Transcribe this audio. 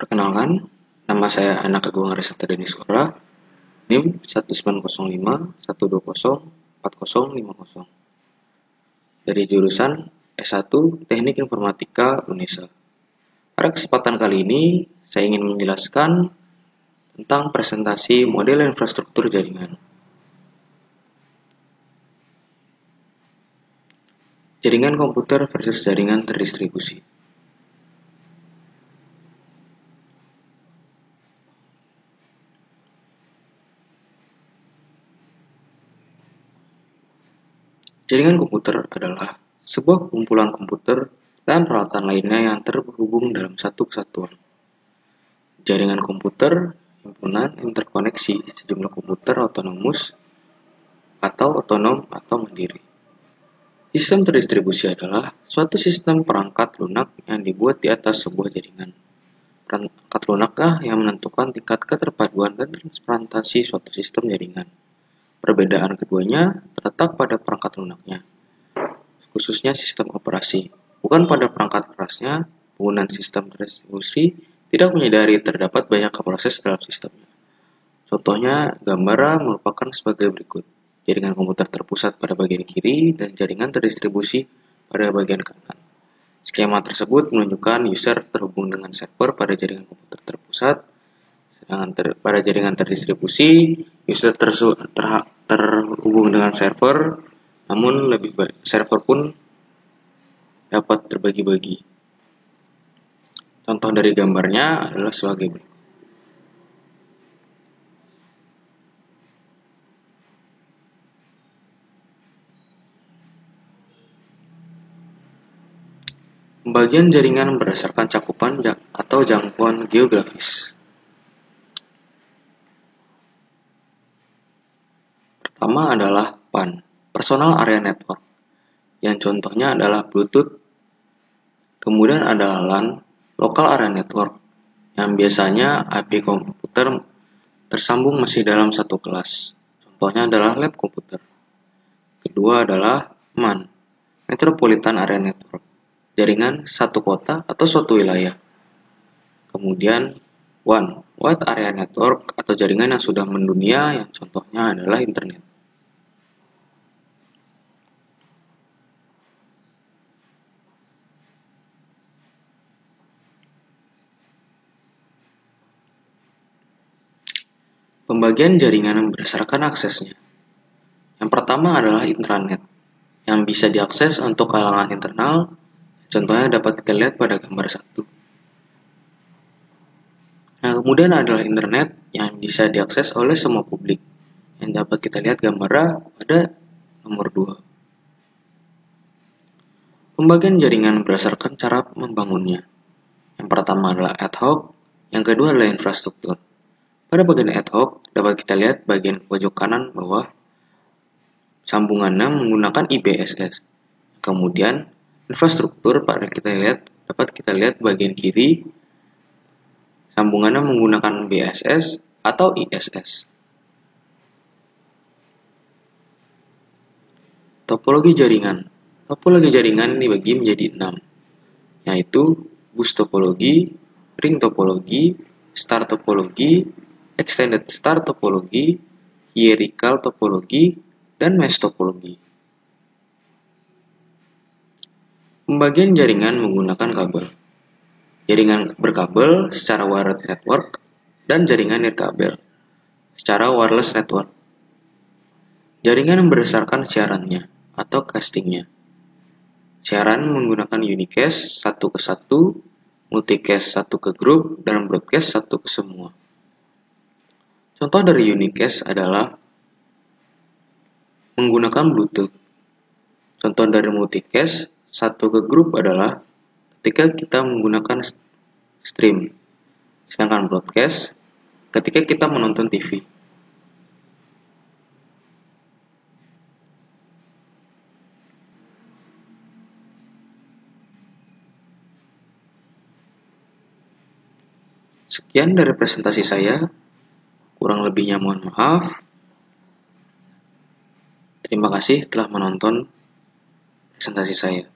Perkenalkan, nama saya Anak Agung Arisata Deniswara, NIM 190512040050 dari jurusan S1 Teknik Informatika UNESA. Pada kesempatan kali ini, saya ingin menjelaskan tentang presentasi model infrastruktur jaringan. Jaringan komputer versus jaringan terdistribusi. Jaringan komputer adalah sebuah kumpulan komputer dan peralatan lainnya yang terhubung dalam satu kesatuan. Jaringan komputer himpunan interkoneksi sejumlah komputer otonom atau mandiri. Sistem terdistribusi adalah suatu sistem perangkat lunak yang dibuat di atas sebuah jaringan. Perangkat lunakkah yang menentukan tingkat keterpaduan dan transparansi suatu sistem jaringan. Perbedaan keduanya terletak pada perangkat lunaknya, khususnya sistem operasi. Bukan pada perangkat kerasnya, penggunaan sistem terdistribusi tidak menyadari terdapat banyak proses dalam sistemnya. Contohnya, gambar merupakan sebagai berikut. Jaringan komputer terpusat pada bagian kiri dan jaringan terdistribusi pada bagian kanan. Skema tersebut menunjukkan user terhubung dengan server pada jaringan komputer terpusat, sedangkan pada jaringan terdistribusi, user terhubung dengan server, namun server pun dapat terbagi-bagi. Contoh dari gambarnya adalah sebagai berikut. Pembagian jaringan berdasarkan cakupan atau jangkauan geografis. Pertama adalah PAN, Personal Area Network, yang contohnya adalah Bluetooth. Kemudian ada LAN, Local Area Network, yang biasanya IP komputer tersambung masih dalam satu kelas. Contohnya adalah lab komputer. Kedua adalah MAN, Metropolitan Area Network, jaringan satu kota atau suatu wilayah. Kemudian WAN, Wide Area Network, atau jaringan yang sudah mendunia, yang contohnya adalah internet. Pembagian jaringan berdasarkan aksesnya. Yang pertama adalah intranet, yang bisa diakses untuk kalangan internal. Contohnya dapat kita lihat pada gambar 1. Nah, kemudian adalah internet yang bisa diakses oleh semua publik, yang dapat kita lihat gambarnya pada nomor 2. Pembagian jaringan berdasarkan cara membangunnya. Yang pertama adalah ad hoc, yang kedua adalah infrastruktur. Pada bagian ad hoc, dapat kita lihat bagian pojok kanan bawah, sambungannya menggunakan IPSS. Kemudian, infrastruktur dapat kita lihat bagian kiri, sambungannya menggunakan BSS atau ISS. Topologi jaringan. Topologi jaringan dibagi menjadi 6, yaitu bus topologi, ring topologi, star topologi, extended star topologi, hierarchical topologi, dan mesh topologi. Pembagian jaringan menggunakan kabel. Jaringan berkabel secara wired network dan jaringan nirkabel secara wireless network. Jaringan berdasarkan siarannya atau castingnya. Siaran menggunakan unicast 1 ke 1, multicast 1 ke grup, dan broadcast 1 ke semua. Contoh dari unicast adalah menggunakan Bluetooth. Contoh dari multicast 1 ke grup adalah ketika kita menggunakan stream, sedangkan broadcast ketika kita menonton TV. Sekian dari presentasi saya, kurang lebihnya mohon maaf. Terima kasih telah menonton presentasi saya.